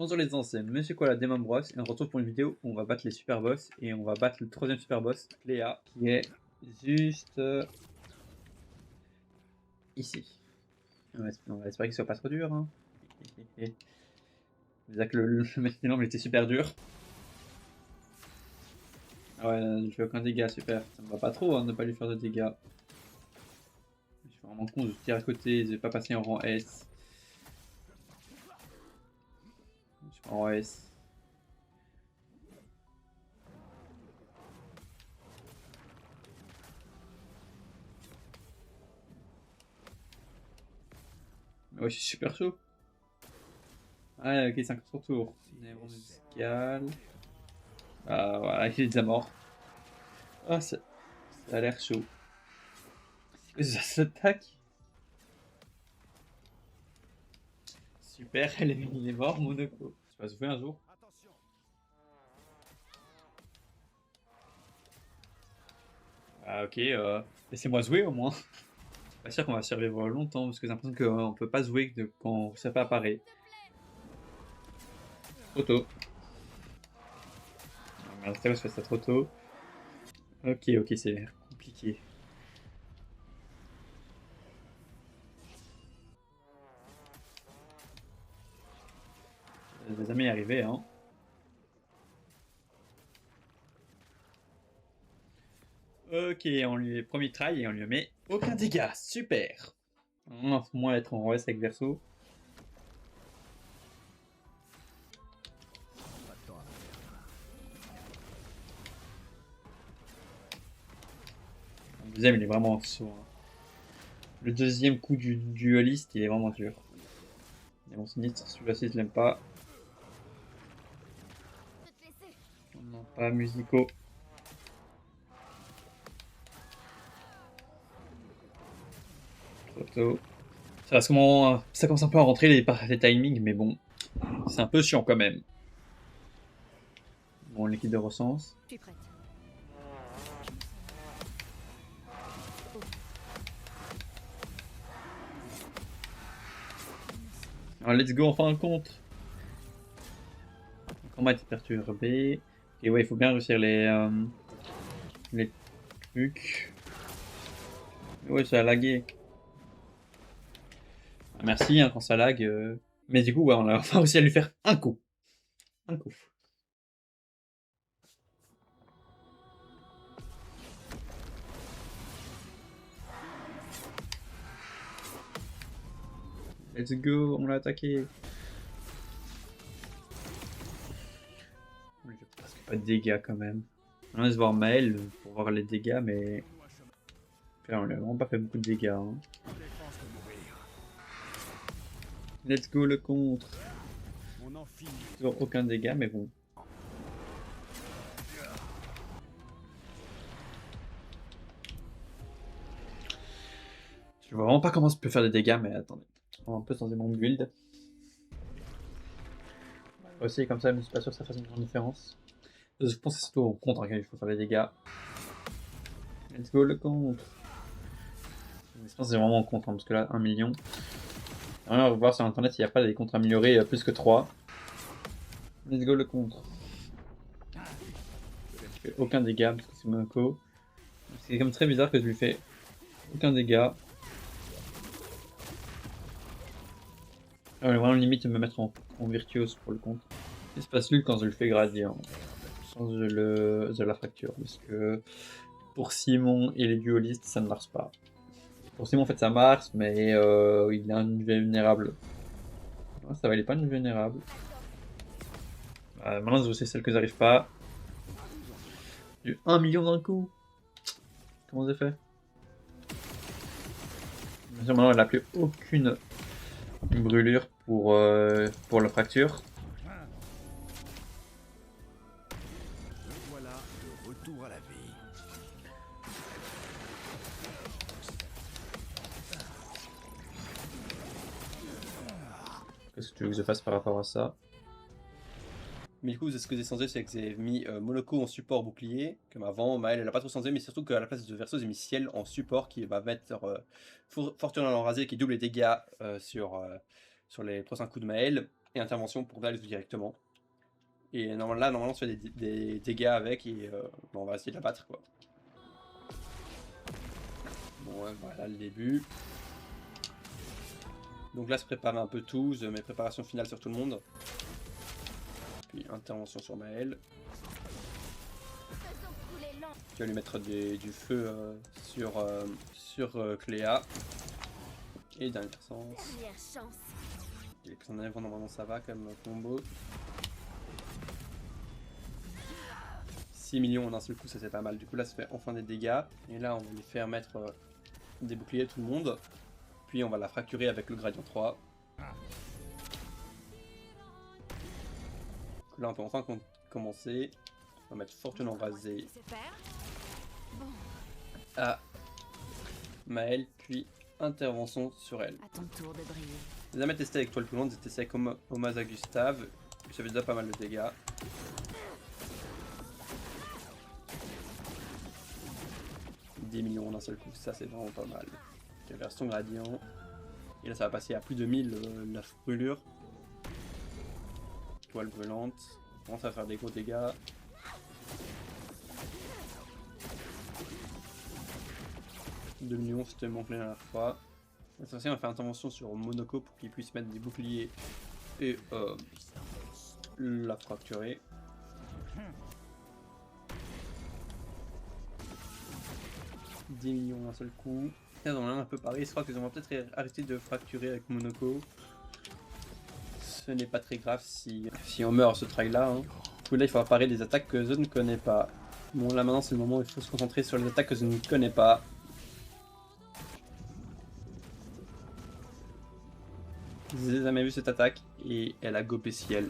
Bonjour les anciens, Monsieur Koala Demon Bros et on se retrouve pour une vidéo où on va battre les super boss et on va battre le troisième super boss, Léa, qui est juste ici. On va espérer qu'il soit pas trop dur. Hein. Déjà que le mec était super dur. Ah ouais, je fais aucun dégât, super. Ça me va pas trop hein, de ne pas lui faire de dégâts. Je suis vraiment con, je tire à côté, je vais pas passer en rang S. Je suis en rang S. Ouais, je suis super chaud. Ah, ok, 50 sur tour. Néron musical. Ah, voilà, il est déjà mort. Ah, ça a l'air chaud. Ça s'attaque. Super, il est mort, Monaco. Ça va se jouer un jour. Ah, ok, laissez-moi jouer au moins. Pas sûr qu'on va survivre longtemps parce que j'ai l'impression qu'on peut pas jouer quand ça pas apparaît. Trop tôt. Ah, merde, je fais ça trop tôt. Ok, ok, c'est compliqué. Les amis arrivés, hein. Ok, on lui premier try et on lui met aucun dégât. Super. On va moins être en reste avec Verso. Le deuxième, il est vraiment saut. Hein. Le deuxième coup du dueliste, il est vraiment dur. Et mon sinistre, celui-là ci je l'aime pas. Non, pas musicaux. Trop tôt. Ça commence un peu à rentrer les timings, mais bon, c'est un peu chiant quand même. Bon, l'équipe de recense. Je suis prête. Alors, let's go, enfin un contre. Le combat est perturbé. Et ouais, il faut bien réussir les trucs. Ouais, ça a lagué. Ah, merci hein, quand ça lag. Mais du coup, ouais, on a enfin réussi à lui faire un coup. Un coup. Let's go, on l'a attaqué. J'ai presque pas de dégâts quand même. On laisse voir Maël pour voir les dégâts, mais on lui a vraiment pas fait beaucoup de dégâts. Hein. Let's go le contre. Toujours aucun dégât, mais bon. Je vois vraiment pas comment ça peut faire des dégâts, mais attendez. On va un peu changer mon build. Aussi comme ça, mais je suis pas sûr que ça fasse une grande différence. Je pense que c'est surtout au contre qu'il faut faire des dégâts. Let's go le contre. Je pense que c'est vraiment au contre, hein, parce que là, 1 million. On va voir sur internet s'il n'y a pas des contres améliorés plus que 3. Let's go le contre. Je fais aucun dégât parce que c'est Monaco. C'est comme très bizarre que je lui fais aucun dégât. Vraiment limite de me mettre en virtuose pour le contre. Il se passe nul quand je le fais gradient. Quand je la fracture. Parce que pour Simon et les duelistes, ça ne marche pas. Pour Simon, en fait, ça marche, mais il a une vulnérable. Ah, ça valait pas une vulnérable. Maintenant, je sais celle que j'arrive pas. J'ai eu 1 million d'un coup. Comment j'ai fait? Bien sûr, maintenant, elle n'a plus aucune brûlure pour la fracture. Voilà le retour à la vie. Qu'est-ce que tu veux que je fasse par rapport à ça? Mais du coup, ce que j'ai changé, c'est que j'ai mis Monaco en support bouclier, comme avant. Maël, elle a pas trop changé, mais surtout qu'à la place de Verso, j'ai mis Ciel en support qui va mettre Fortune à l'enrasé qui double les dégâts sur les prochains coups de Maël. et intervention pour aller directement. Et normalement, on se fait des dégâts avec et on va essayer de la battre, quoi. Bon, ouais, voilà le début. Donc là, se préparer un peu tous, mes préparations finales sur tout le monde. Puis intervention sur Maël. Qui va lui mettre du feu sur Cléa. Et dernière chance. Et que son avant, normalement ça va comme combo. 6 millions en un seul coup, ça c'est pas mal. Du coup là ça fait enfin des dégâts. Et là on va lui faire mettre des boucliers tout le monde. Puis on va la fracturer avec le gradient 3. Donc là on peut enfin commencer. On va mettre fortune embrasée à Maël, puis intervention sur elle. J'ai jamais testé avec toi le plus long, j'ai testé avec Omasa Gustave. Ça fait déjà pas mal de dégâts. Des millions en un seul coup, ça c'est vraiment pas mal. Okay, version gradient. Et là ça va passer à plus de 1000 la brûlure. Toile brûlante. On commence à faire des gros dégâts. $2 millions, c'était mon plein la dernière fois. Cette fois-ci, on va faire intervention sur Monoko pour qu'il puisse mettre des boucliers et la fracturer. $10 millions d'un seul coup. Là, on a un peu pareil, je crois qu'ils vont peut-être arrêter de fracturer avec Monoko. Ce n'est pas très grave si on meurt ce try là. Hein. Du coup, là, il faut apparaître des attaques que je ne connais pas. Bon, là maintenant, c'est le moment où il faut se concentrer sur les attaques que je ne connais pas. Je n'ai jamais vu cette attaque et elle a gopé ciel.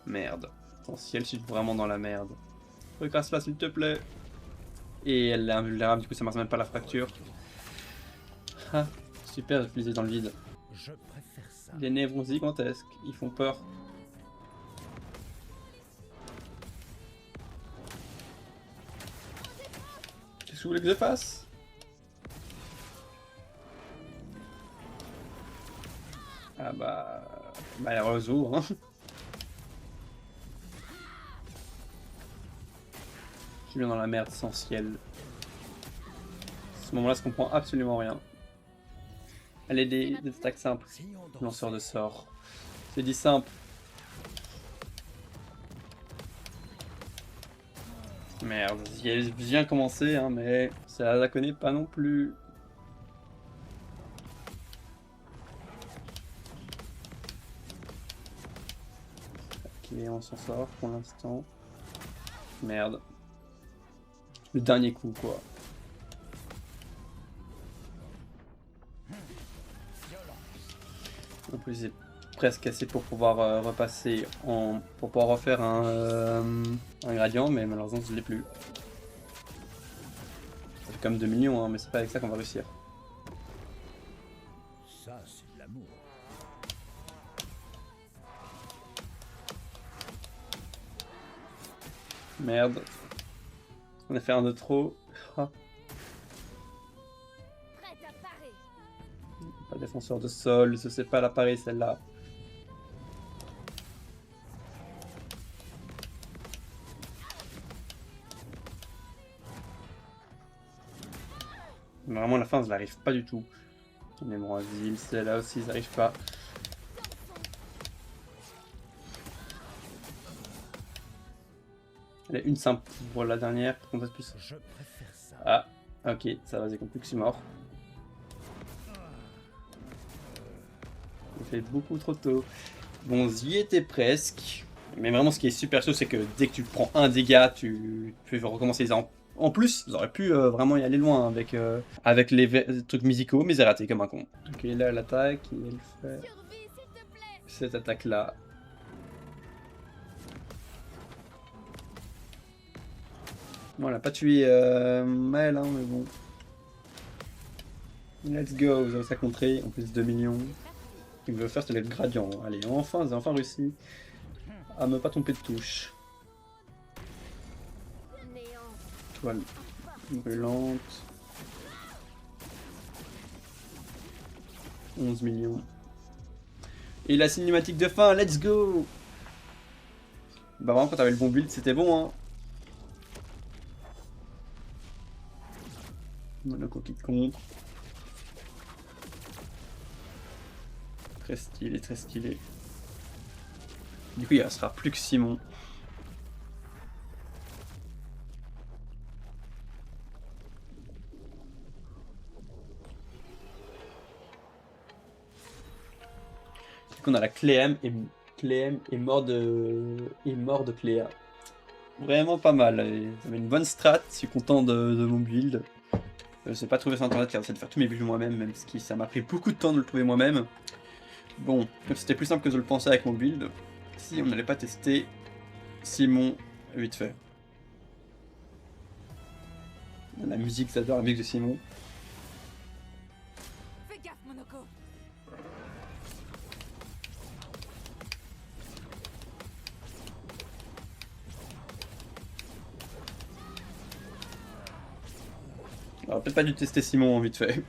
Merde. Ton ciel, je suis vraiment dans la merde. Recasse-la s'il te plaît. Et elle est invulnérable, du coup ça marche même pas la fracture. Ah, super, je les ai dans le vide. Les névrons gigantesques, ils font peur. Qu'est-ce que vous voulez que je fasse? Ah bah malheureusement, hein. Je suis bien dans la merde sans ciel. À ce moment-là, je comprends absolument rien. Allez, des attaques simples. Lanceur de sort. C'est dit simple. Merde, j'ai bien commencé, hein, mais ça la connaît pas non plus. Ok, on s'en sort pour l'instant. Merde. Le dernier coup, quoi. En plus, c'est presque assez pour pouvoir repasser pour pouvoir refaire un gradient, mais malheureusement, je l'ai plus. Ça fait comme 2 millions, hein, mais c'est pas avec ça qu'on va réussir. Ça, c'est de l'amour. Merde. On a fait un de trop. Ah. Pas défenseur de sol, ce c'est pas l'appareil celle-là. Vraiment la fin je n'arrive pas du tout. Mémoire asile, celle-là aussi ils n'arrivent pas. Allez, une simple pour la dernière, pour qu'on fasse plus. Je préfère ça. Ah, ok, ça va, j'ai compris que je suis mort. J'ai fait beaucoup trop tôt. Bon, j'y étais presque. Mais vraiment, ce qui est super sûr, c'est que dès que tu prends un dégât, tu peux recommencer les en plus, vous auriez pu vraiment y aller loin avec les trucs musicaux, mais j'ai raté comme un con. Ok, là, elle attaque et elle fait cette attaque-là. Bon, elle a pas tué Maël, hein, mais bon. Let's go, vous avez ça contré, en plus 2 millions. Ce qu'il veut faire, c'est le gradient. Allez, enfin, j'ai enfin réussi à me pas tromper de touche. Toile brûlante. 11 millions. Et la cinématique de fin, let's go. Bah vraiment quand t'avais le bon build c'était bon hein. Monaco qui compte. Très stylé, très stylé. Du coup il restera plus que Simon. Du coup on a la Cléem et mort de Cléa. Vraiment pas mal, j'avais une bonne strat, je suis content de mon build. Je sais pas trouvé sur internet car j'essaie de faire tous mes builds moi-même, même si ça m'a pris beaucoup de temps de le trouver moi-même. Bon, comme c'était plus simple que je le pensais avec mon build, si on n'allait pas tester Simon vite fait. La musique, j'adore la musique de Simon. Fais gaffe, Monaco. Alors peut-être pas dû tester Simon vite fait.